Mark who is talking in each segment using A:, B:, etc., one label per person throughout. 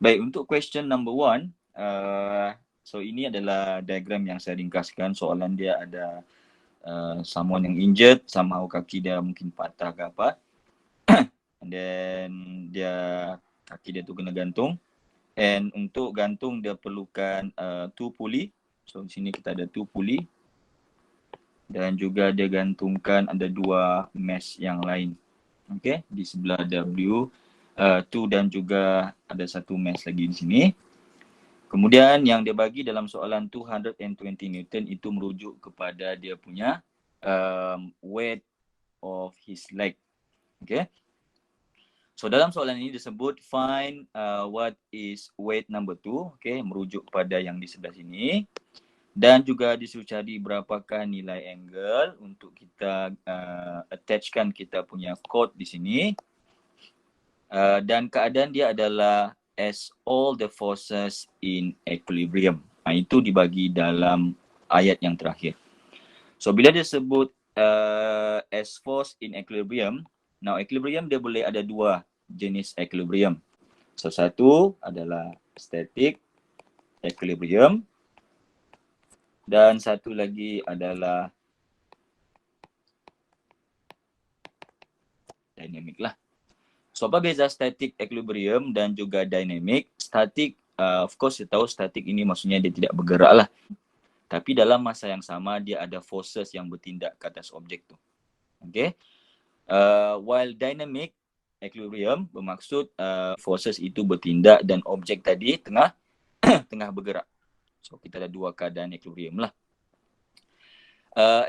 A: Baik, untuk question number 1, so ini adalah diagram yang saya ringkaskan. Soalan dia ada someone yang injured, somehow kaki dia mungkin patah ke apa. And then kaki dia tu kena gantung. And untuk gantung dia perlukan 2 pulley. So di sini kita ada 2 pulley. Dan juga dia gantungkan ada 2 mesh yang lain. Okay, di sebelah W2 dan juga ada 1 mesh lagi di sini. Kemudian yang dia bagi dalam soalan 220 Newton itu merujuk kepada dia punya weight of his leg. Okay. So dalam soalan ini disebut find what is weight number 2. Okay, merujuk kepada yang di sebelah sini. Dan juga disuruh cari berapakah nilai angle untuk kita attachkan kita punya chord di sini. Dan keadaan dia adalah as all the forces in equilibrium. Itu dibagi dalam ayat yang terakhir. So bila dia sebut as force in equilibrium, now equilibrium dia boleh ada 2 jenis equilibrium. So satu adalah static equilibrium dan satu lagi adalah dynamic lah. So apa beza static equilibrium dan juga dynamic? Static, of course kita tahu static ini maksudnya dia tidak bergerak lah. Tapi dalam masa yang sama dia ada forces yang bertindak ke atas objek tu. Okay. While dynamic equilibrium bermaksud forces itu bertindak dan objek tadi tengah tengah bergerak. So kita ada 2 keadaan equilibrium lah.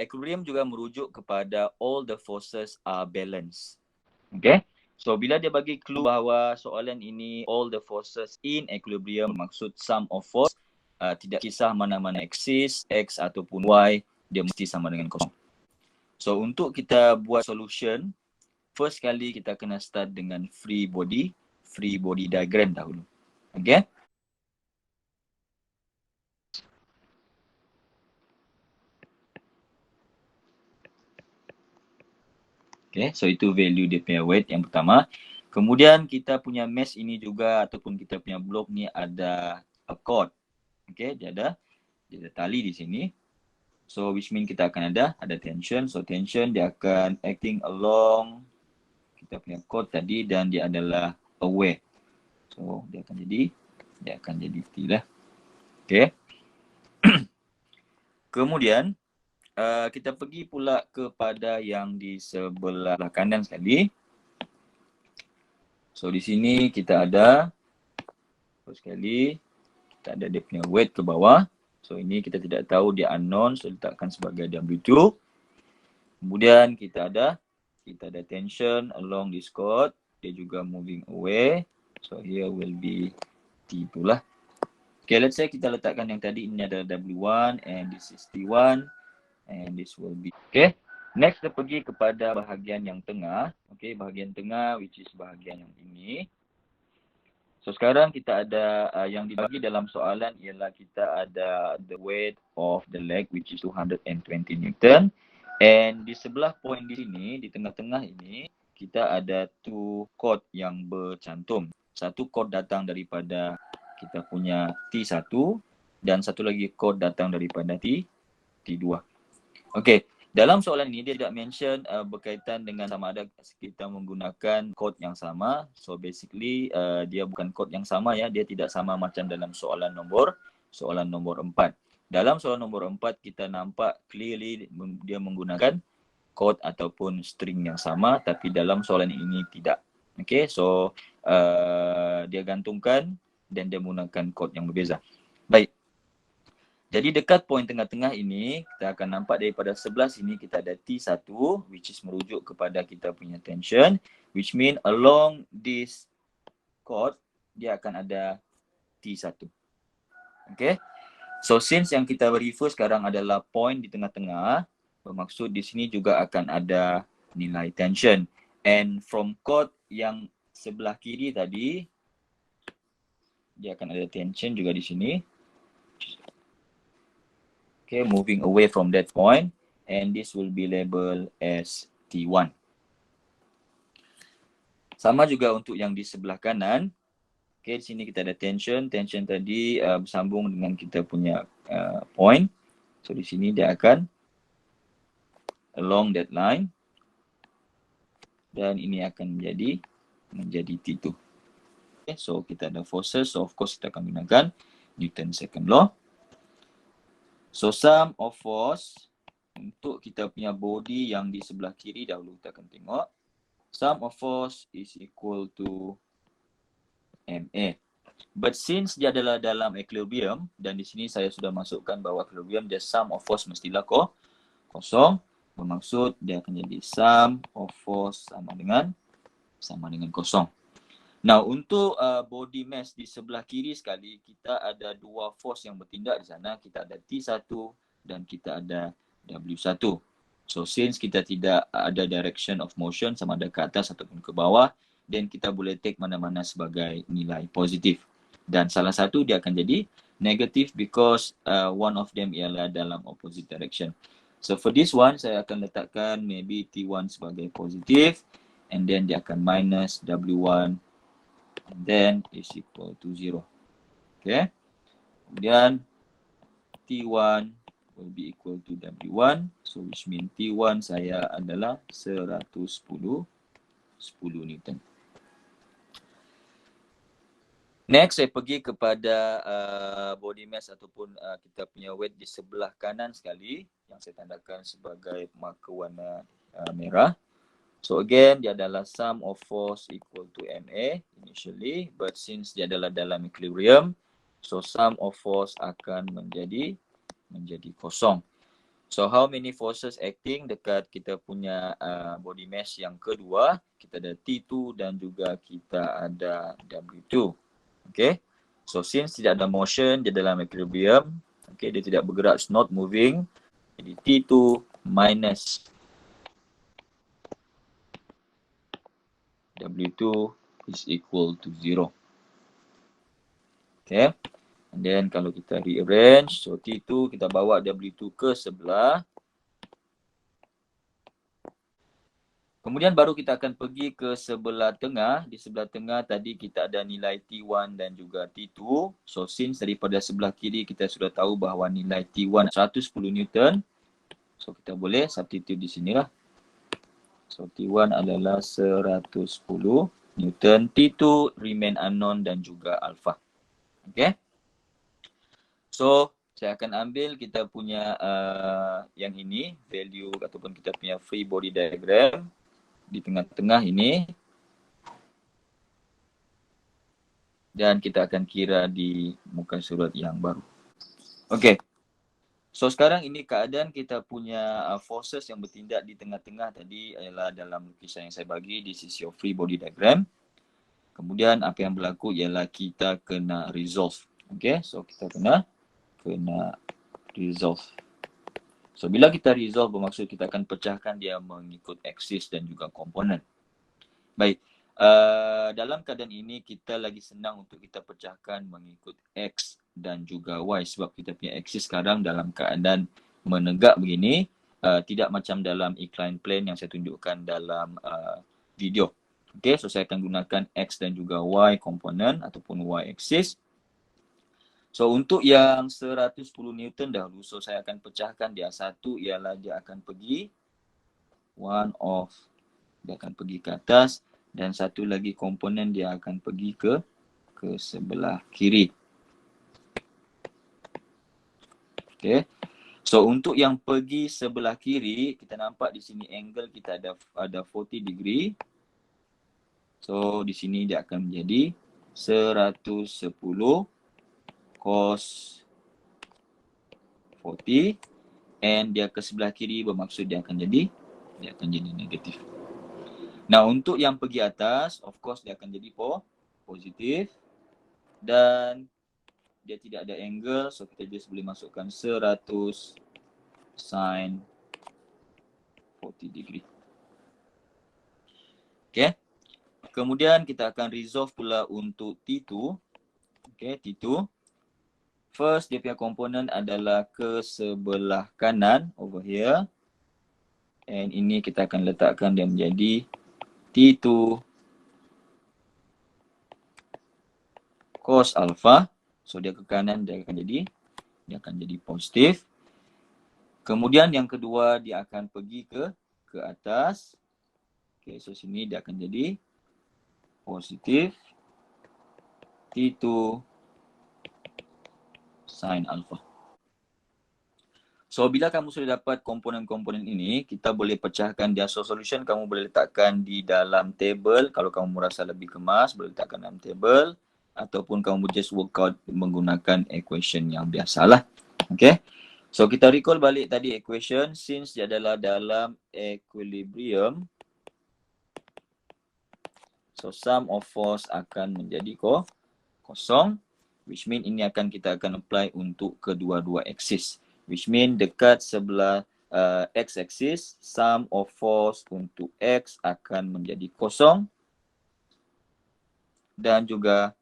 A: Equilibrium juga merujuk kepada all the forces are balanced. Okay. So bila dia bagi clue bahawa soalan ini all the forces in equilibrium maksud sum of force, tidak kisah mana-mana axis, X ataupun Y, dia mesti sama dengan kosong. So untuk kita buat solution, first kali kita kena start dengan free body diagram dahulu. Okay. Okay, so itu value dia punya weight yang pertama. Kemudian kita punya mesh ini juga ataupun kita punya blok ni ada a chord. Okay, dia ada tali di sini. So which mean kita akan ada tension. So tension dia akan acting along kita punya chord tadi dan dia adalah aware. So dia akan jadi T lah. Okay. Kemudian kita pergi pula kepada yang di sebelah kanan sekali. So di sini kita ada first sekali kita ada dia punya weight ke bawah. So ini kita tidak tahu dia unknown, so letakkan sebagai W2. Kemudian kita ada tension along this chord, dia juga moving away. So here will be T2 lah. Okay, let's say kita letakkan yang tadi ini adalah W1 and this is T1 and this will be. Okay, next kita pergi kepada bahagian yang tengah. Okay, bahagian tengah which is bahagian yang ini. So sekarang kita ada yang dibagi dalam soalan ialah kita ada the weight of the leg which is 220 Newton. And di sebelah point di sini, di tengah-tengah ini, kita ada 2 chord yang bercantum. Satu chord datang daripada kita punya T1 dan satu lagi chord datang daripada T2. Okay, dalam soalan ini dia tidak mention berkaitan dengan sama ada kita menggunakan chord yang sama. So basically dia bukan chord yang sama ya, dia tidak sama macam dalam soalan nombor 4. Dalam soalan nombor 4 kita nampak clearly dia menggunakan chord ataupun string yang sama, tapi dalam soalan ini tidak. Okay, so dia gantungkan dan dia menggunakan chord yang berbeza. Baik. Jadi dekat point tengah-tengah ini, kita akan nampak daripada sebelah sini kita ada T1 which is merujuk kepada kita punya tension, which mean along this chord dia akan ada T1. Okay. So since yang kita refer sekarang adalah point di tengah-tengah, bermaksud di sini juga akan ada nilai tension. And from chord yang sebelah kiri tadi, dia akan ada tension juga di sini. Okay, moving away from that point, and this will be labeled as T1. Sama juga untuk yang di sebelah kanan. Okay, di sini kita ada tension. Tension tadi bersambung dengan kita punya point. So di sini dia akan along that line. Dan ini akan menjadi T2. Okay, so kita ada forces. So of course kita akan gunakan Newton's second law. So sum of force untuk kita punya body yang di sebelah kiri dahulu kita akan tengok. Sum of force is equal to MA. But since dia adalah dalam equilibrium, dan di sini saya sudah masukkan bahawa equilibrium dia sum of force mestilah kosong. Bermaksud dia akan jadi sum of force sama dengan kosong. Now untuk body mass di sebelah kiri sekali, kita ada dua force yang bertindak di sana. Kita ada T1 dan kita ada W1. So since kita tidak ada direction of motion sama ada ke atas ataupun ke bawah, then kita boleh take mana-mana sebagai nilai positif. Dan salah satu dia akan jadi negative because one of them ialah dalam opposite direction. So for this one, saya akan letakkan maybe T1 sebagai positif and then dia akan minus W1 and then is equal to 0. Okay. Kemudian T1 will be equal to W1. So which mean T1 saya adalah 10 Newton. Next, saya pergi kepada body mass ataupun kita punya weight di sebelah kanan sekali yang saya tandakan sebagai marker warna merah. So again, dia adalah sum of force equal to MA initially, but since dia adalah dalam equilibrium, so sum of force akan menjadi kosong. So how many forces acting dekat kita punya body mass yang kedua? Kita ada T2 dan juga kita ada W2. Okay, so since tidak ada motion, dia dalam equilibrium, okay, dia tidak bergerak, it's not moving. Jadi T2 minus W2 is equal to 0. Okay, and then kalau kita rearrange, so T2 kita bawa W2 ke sebelah. Kemudian baru kita akan pergi ke sebelah tengah. Di sebelah tengah tadi kita ada nilai T1 dan juga T2. So since daripada sebelah kiri kita sudah tahu bahawa nilai T1 110 Newton. So kita boleh substitute di sinilah. So T1 adalah 110 Newton. T2 remain unknown dan juga alpha. Okay. So saya akan ambil kita punya yang ini, value ataupun kita punya free body diagram. Di tengah-tengah ini dan kita akan kira di muka surat yang baru. Okay, so sekarang ini keadaan kita punya forces yang bertindak di tengah-tengah tadi adalah dalam lukisan yang saya bagi di sisi of free body diagram. Kemudian apa yang berlaku ialah kita kena resolve. Okay, so kita kena resolve. So bila kita resolve bermaksud kita akan pecahkan dia mengikut axis dan juga komponen. Baik, dalam keadaan ini kita lagi senang untuk kita pecahkan mengikut X dan juga Y sebab kita punya axis sekarang dalam keadaan menegak begini, tidak macam dalam inclined plane yang saya tunjukkan dalam video. Okay, so saya akan gunakan X dan juga Y komponen ataupun Y axis. So untuk yang 110 Newton dahulu, so saya akan pecahkan dia. Satu ialah dia akan pergi dia akan pergi ke atas dan satu lagi komponen dia akan pergi ke sebelah kiri. Okay. So untuk yang pergi sebelah kiri, kita nampak di sini angle kita ada 40 degree. So di sini dia akan menjadi 110 cos 40 and dia ke sebelah kiri bermaksud dia akan jadi negatif. Nah, untuk yang pergi atas, of course dia akan jadi positif dan dia tidak ada angle, so kita just boleh masukkan 100 sin 40 degree. Okay. Kemudian kita akan resolve pula untuk T2. Okay, T2. First, dia punya komponen adalah ke sebelah kanan, over here. And ini kita akan letakkan dia menjadi T2 cos alpha. So dia ke kanan, dia akan jadi positif. Kemudian yang kedua dia akan pergi ke atas. Okay, so sini dia akan jadi positif T2 sin alpha. So bila kamu sudah dapat komponen-komponen ini, kita boleh pecahkan dia. So solution kamu boleh letakkan di dalam table. Kalau kamu merasa lebih kemas, boleh letakkan dalam table. Ataupun kamu just work out menggunakan equation yang biasalah. Okay. So kita recall balik tadi equation. Since dia adalah dalam equilibrium, so sum of force akan menjadi kosong. Which mean ini kita akan apply untuk kedua-dua axis. Which mean dekat sebelah x-axis, sum of force untuk x akan menjadi kosong. Dan juga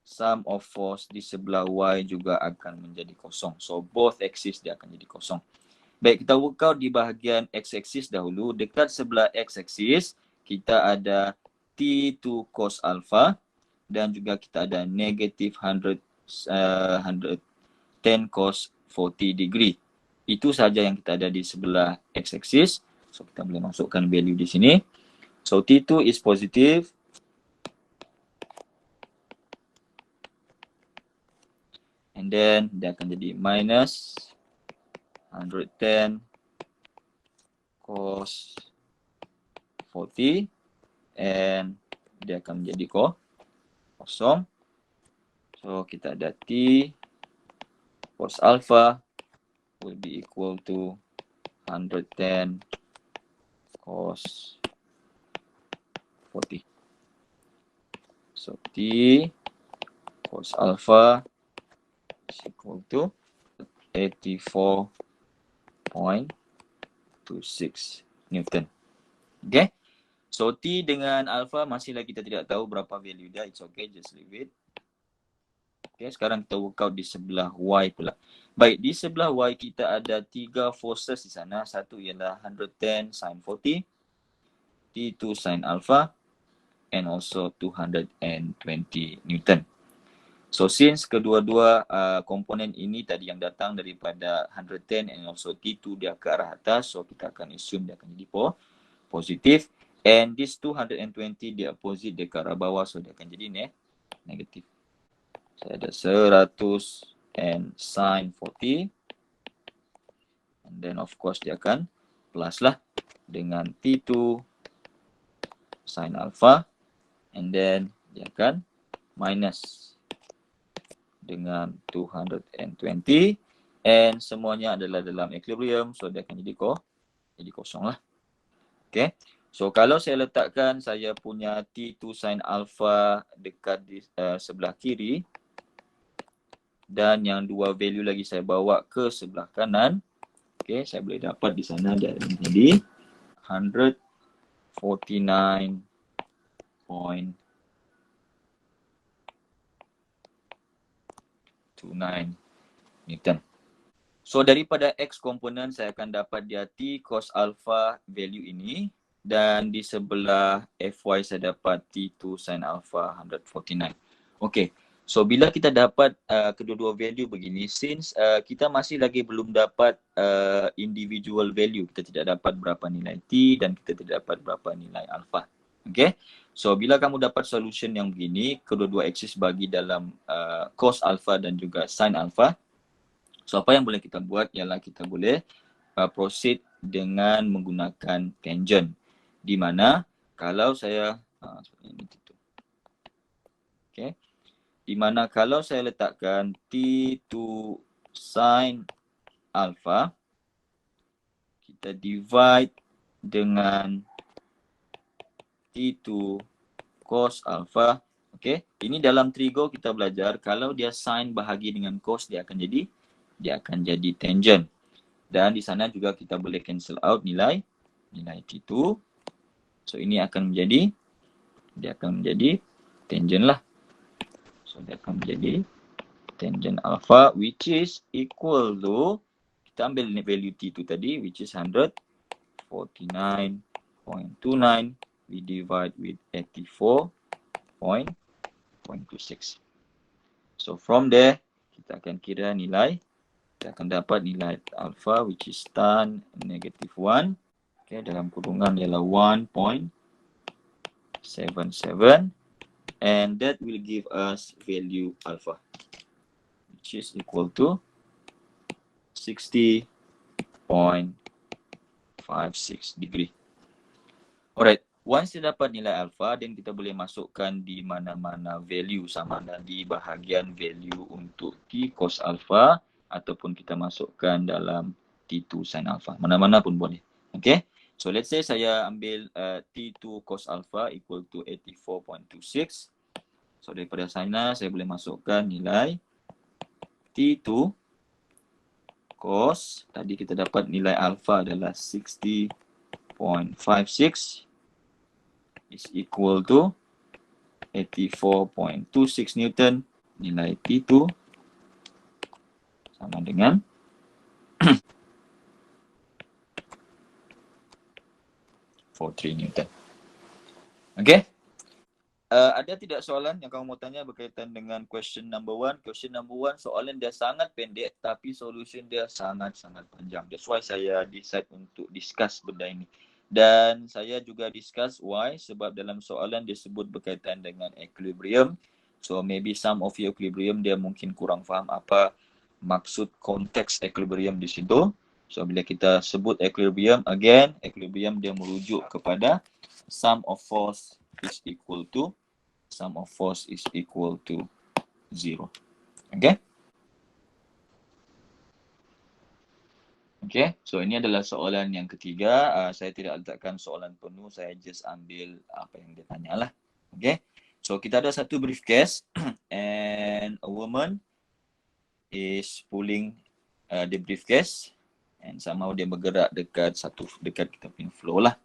A: sum of force di sebelah y juga akan menjadi kosong. So both axis dia akan jadi kosong. Baik, kita work out di bahagian x-axis dahulu. Dekat sebelah x-axis, kita ada T2 cos alpha. Dan juga kita ada negative 110 cos 40 degree. Itu saja yang kita ada di sebelah x-axis. So kita boleh masukkan value di sini. So T2 is positive. And then dia akan jadi minus 110 cos 40. And dia akan menjadi kosong. So kita ada T cos alpha will be equal to 110 cos 40. So T cos alpha is equal to 84.26 Newton. Okay. So T dengan alpha masih lagi kita tidak tahu berapa value dia. It's okay, just leave it. Okay, sekarang kita work out di sebelah Y pula. Baik, di sebelah Y kita ada 3 forces di sana. Satu ialah 110 sin 40, T2 sin alpha, and also 220 Newton. So since kedua-dua komponen ini tadi yang datang daripada 110 and also T2 dia ke arah atas, so kita akan assume dia akan jadi positif. And this 220 dia opposite dia ke arah bawah, so dia akan jadi negatif. Saya ada 100 and sin 40. And then of course dia akan plus lah dengan T2 sin alpha. And then dia akan minus dengan 220. And semuanya adalah dalam equilibrium. So dia akan jadi kosong lah. Okay. So kalau saya letakkan saya punya T2 sin alpha dekat di sebelah kiri. Dan yang dua value lagi saya bawa ke sebelah kanan. Okay, saya boleh dapat di sana dia menjadi 149.29 Newton. So daripada X komponen saya akan dapat dia T cos alpha value ini. Dan di sebelah Fy saya dapat T2 sin alpha 149. Okay. So bila kita dapat kedua-dua value begini, since kita masih lagi belum dapat individual value, kita tidak dapat berapa nilai T dan kita tidak dapat berapa nilai alpha. Okay. So bila kamu dapat solution yang begini, kedua-dua axis bagi dalam cos alpha dan juga sin alpha. So apa yang boleh kita buat ialah kita boleh proceed dengan menggunakan tangent. Di mana kalau saya seperti ini gitu. Okay. Di mana kalau saya letakkan T2 sin alpha, kita divide dengan T2 cos alpha. Okay. Ini dalam trigo kita belajar kalau dia sin bahagi dengan cos dia akan jadi tangent. Dan di sana juga kita boleh cancel out nilai T2. So ini akan menjadi tangent lah. So dia akan menjadi tangent alpha which is equal to, kita ambil value T2 tadi which is 149.29 we divide with 84.26. 81.26. So from there, kita akan kira nilai. Kita akan dapat nilai alpha which is tan -1. Okay, dalam kurungan ialah 1.77. And that will give us value alpha, which is equal to 60.56 degree. Alright, once kita dapat nilai alpha, then kita boleh masukkan di mana-mana value, sama ada di bahagian value untuk T cos alpha ataupun kita masukkan dalam T2 sin alpha. Mana-mana pun boleh. Okay, so let's say saya ambil T2 cos alpha equal to 84.26. So daripada sana saya boleh masukkan nilai T2 cos, tadi kita dapat nilai alpha adalah 60.56 is equal to 84.26 Newton. Nilai T2 sama dengan 43 Newton. Okay. Ada tidak soalan yang kamu mau tanya berkaitan dengan question number 1? Question number 1, soalan dia sangat pendek tapi solution dia sangat-sangat panjang. That's why saya decide untuk discuss benda ini. Dan saya juga discuss why, sebab dalam soalan dia sebut berkaitan dengan equilibrium. So maybe some of you equilibrium dia mungkin kurang faham apa maksud konteks equilibrium di situ. So bila kita sebut equilibrium, again, equilibrium dia merujuk kepada sum of force is equal to 0. Okay? Okay, so ini adalah soalan yang ketiga. Saya tidak letakkan soalan penuh, saya just ambil apa yang dia tanya lah. Okay, so kita ada satu briefcase and a woman is pulling the briefcase and somehow dia bergerak dekat kita punya flow lah.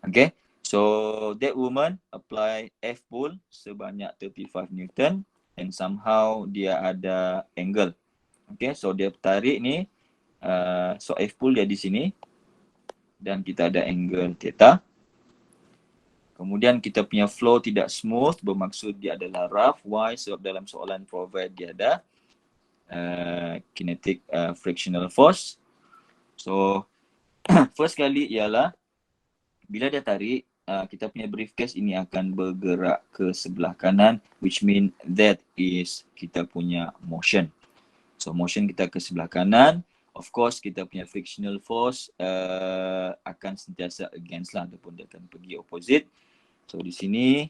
A: Okay, so that woman apply F pull sebanyak 35 Newton and somehow dia ada angle. Okay, so dia tarik ni, so F pull dia di sini dan kita ada angle theta. Kemudian kita punya flow tidak smooth, bermaksud dia adalah rough. Why? Sebab dalam soalan provide dia ada kinetic frictional force. So first kali ialah bila dia tarik, kita punya briefcase ini akan bergerak ke sebelah kanan, which mean that is kita punya motion. So motion kita ke sebelah kanan, of course kita punya frictional force akan sentiasa against lah, ataupun dia akan pergi opposite. So di sini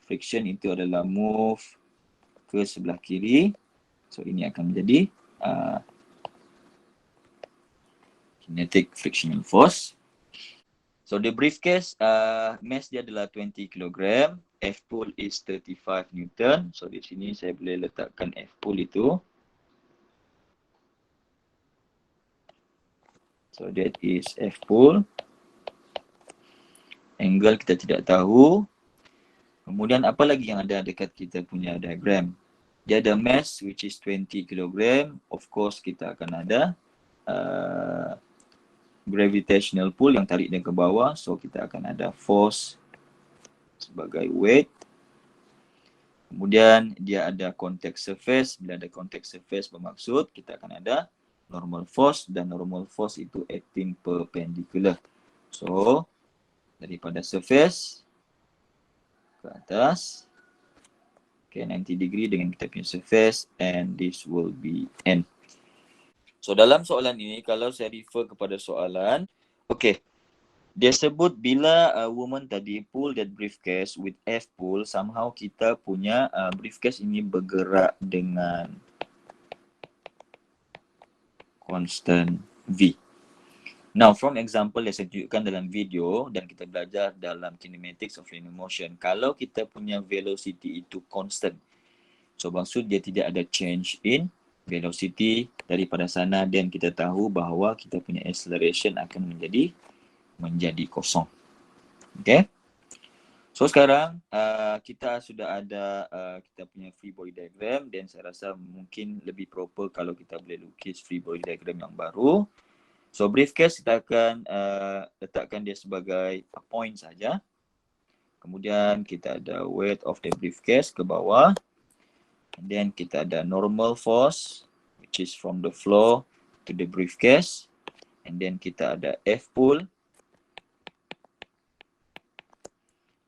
A: friction itu adalah move ke sebelah kiri. So ini akan menjadi kinetic frictional force. So the briefcase mass dia adalah 20 kg, F pull is 35 Newton. So di sini saya boleh letakkan F pull itu. So that is F pull. Angle kita tidak tahu. Kemudian apa lagi yang ada dekat kita punya diagram? Dia ada mass which is 20 kg. Of course kita akan ada gravitational pull yang tarik dia ke bawah. So kita akan ada force sebagai weight. Kemudian dia ada contact surface. Bila ada contact surface bermaksud kita akan ada normal force, dan normal force itu acting perpendicular. So daripada surface ke atas, okay, 90 degree dengan kita punya surface, and this will be N. So dalam soalan ini, kalau saya refer kepada soalan, okay, dia sebut bila woman tadi pull that briefcase with F pull, somehow kita punya briefcase ini bergerak dengan constant V. Now from example yang saya tunjukkan dalam video dan kita belajar dalam kinematics of linear motion, kalau kita punya velocity itu constant, so maksud dia tidak ada change in velocity daripada sana, dan kita tahu bahawa kita punya acceleration akan menjadi kosong. Okay. So sekarang kita sudah ada kita punya free body diagram, dan saya rasa mungkin lebih proper kalau kita boleh lukis free body diagram yang baru. So briefcase kita akan letakkan dia sebagai point saja. Kemudian kita ada weight of the briefcase ke bawah. And then kita ada normal force, which is from the floor to the briefcase. And then kita ada F pull.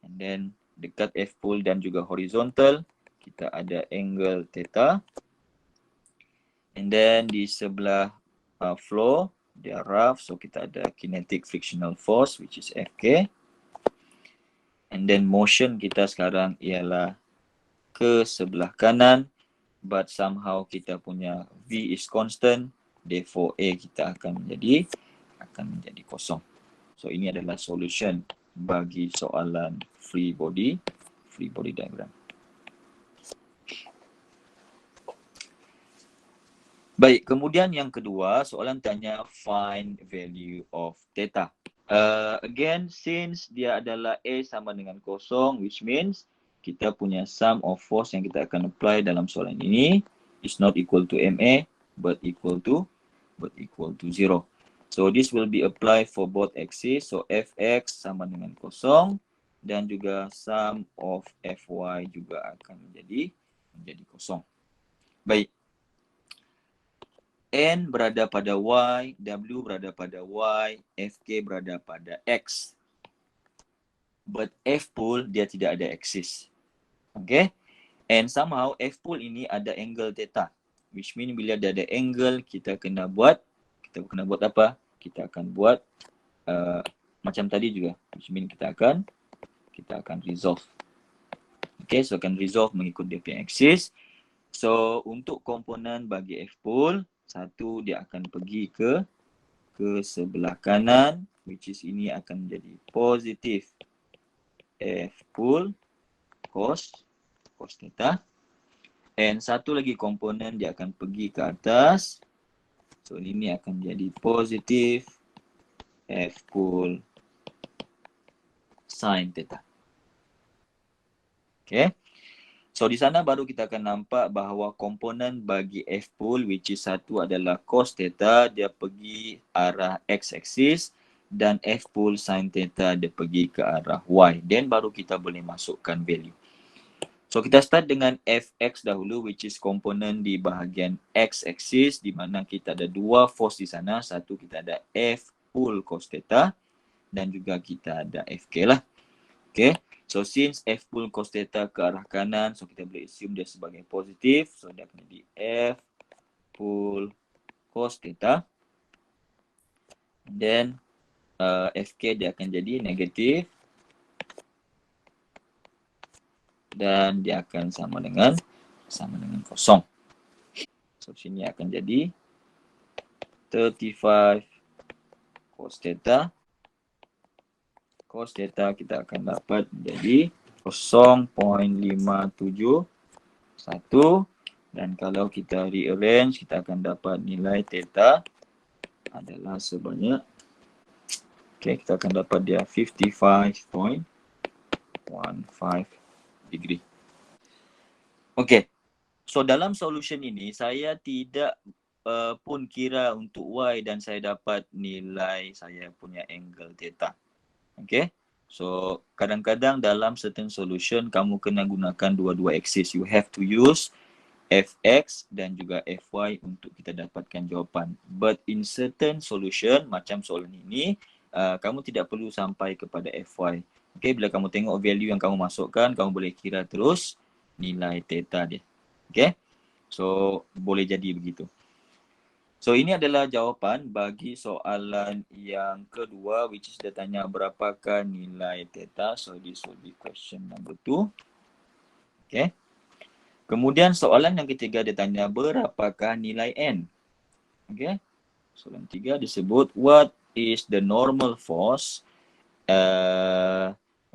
A: And then dekat F pull dan juga horizontal, kita ada angle theta. And then di sebelah floor, dia rough, so kita ada kinetic frictional force, which is Fk. And then motion kita sekarang ialah ke sebelah kanan, but somehow kita punya V is constant, therefore A kita akan menjadi kosong. So ini adalah solution bagi soalan free body diagram. Baik, kemudian yang kedua, soalan tanya find value of theta. Again, since dia adalah A sama dengan kosong, which means kita punya sum of force yang kita akan apply dalam soalan ini is not equal to MA, but equal to 0. So this will be applied for both axes. So Fx sama dengan kosong dan juga sum of Fy juga akan menjadi kosong. Baik. N berada pada Y, W berada pada Y, Fk berada pada X. But F pull dia tidak ada axis. Okay? And somehow F pull ini ada angle theta. Which mean bila dia ada angle, kita kena buat apa? Kita akan buat macam tadi juga. Which mean kita akan resolve. Okay, so akan resolve mengikut dia punya axis. So untuk komponen bagi F pull, satu dia akan pergi ke sebelah kanan, which is ini akan menjadi positif F pull cos theta. And satu lagi komponen dia akan pergi ke atas. So ini akan menjadi positif F pull sin theta. Okay. So di sana baru kita akan nampak bahawa komponen bagi F pull, which is satu adalah cos theta, dia pergi arah x-axis, dan F pull sin theta dia pergi ke arah y. Then baru kita boleh masukkan value. So kita start dengan Fx dahulu, which is komponen di bahagian x-axis, di mana kita ada dua force di sana. Satu kita ada F pull cos theta, dan juga kita ada Fk lah. Okay. So since F pull cos theta ke arah kanan, so kita boleh assume dia sebagai positif. So dia akan jadi F pull cos theta. And then Fk dia akan jadi negatif. Dan dia akan sama dengan kosong. So sini akan jadi 35 cos theta. Cos theta kita akan dapat menjadi 0.571, dan kalau kita rearrange kita akan dapat nilai theta adalah sebanyak, kita akan dapat dia 55.15 degree. So dalam solution ini saya tidak pun kira untuk Y dan saya dapat nilai saya punya angle theta. Okay, so kadang-kadang dalam certain solution kamu kena gunakan dua-dua axis. You have to use Fx dan juga Fy untuk kita dapatkan jawapan. But in certain solution macam soalan ini, kamu tidak perlu sampai kepada Fy. Okay, bila kamu tengok value yang kamu masukkan, kamu boleh kira terus nilai theta dia. Okay, so boleh jadi begitu. So ini adalah jawapan bagi soalan yang kedua, which is dia tanya berapakah nilai theta. So this will be question number 2. Okay. Kemudian soalan yang ketiga dia tanya berapakah nilai n. Okay. Soalan 3 disebut what is the normal force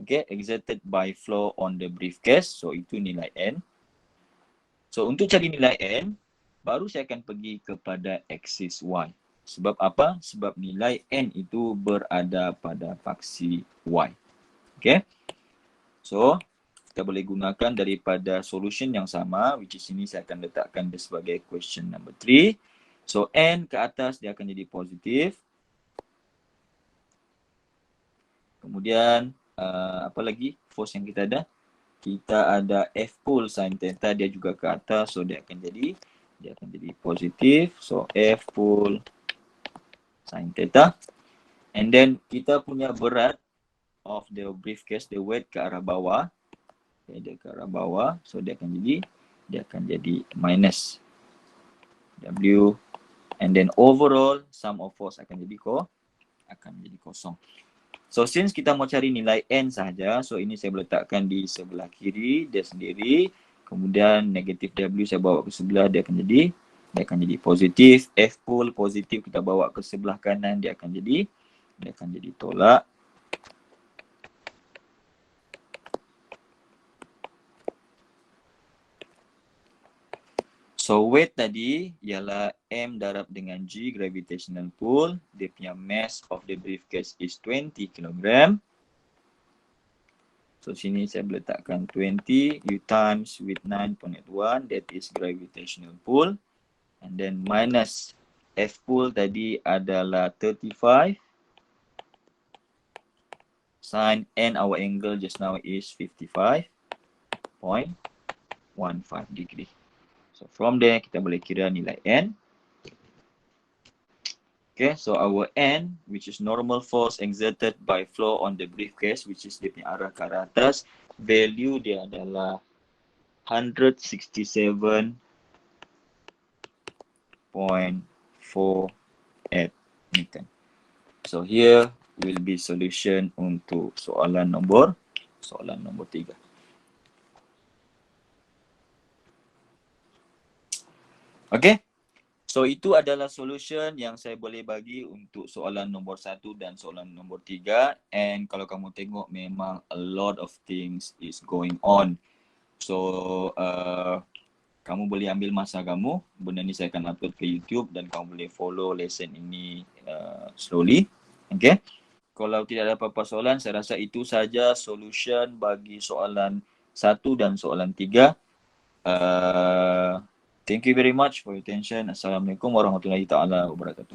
A: exerted by flow on the briefcase. So itu nilai n. So untuk cari nilai n, baru saya akan pergi kepada axis Y. Sebab apa? Sebab nilai N itu berada pada faksi Y. Okay. So, kita boleh gunakan daripada solution yang sama, which is ini saya akan letakkan dia sebagai question number 3. So, N ke atas dia akan jadi positif. Kemudian, apa lagi force yang kita ada? kita ada F pool sin theta, dia juga ke atas, so dia akan jadi positif. So F pool sin theta. And then kita punya berat of the briefcase, the weight ke arah bawah. Okay, dia ke arah bawah, so dia akan jadi minus W, and then overall sum of force akan jadi kosong. So since kita mau cari nilai N saja, so ini saya letakkan di sebelah kiri dia sendiri. Kemudian negatif W saya bawa ke sebelah, dia akan jadi positif. F pool positif kita bawa ke sebelah kanan, dia akan jadi tolak. So weight tadi ialah M darab dengan G gravitational pull. Dia punya mass of the briefcase is 20 kg. So sini saya letakkan 20 U times with 9.81, that is gravitational pull. And then minus F pull tadi adalah 35. Sin N, our angle just now is 55.15 degree. So from there kita boleh kira nilai N. Okay, so our N, which is normal force exerted by flow on the briefcase, which is dia punya arah ke arah atas, value dia adalah 167.48 Newton. So here will be solution untuk soalan nombor 3. Okay. So itu adalah solution yang saya boleh bagi untuk soalan nombor 1 dan soalan nombor 3. And kalau kamu tengok memang a lot of things is going on. So kamu boleh ambil masa kamu. Benda ni saya akan upload ke YouTube dan kamu boleh follow lesson ini slowly. Okay. Kalau tidak ada apa-apa soalan, saya rasa itu saja solution bagi soalan 1 dan soalan 3. Thank you very much for your attention. Assalamualaikum warahmatullahi taala wabarakatuh.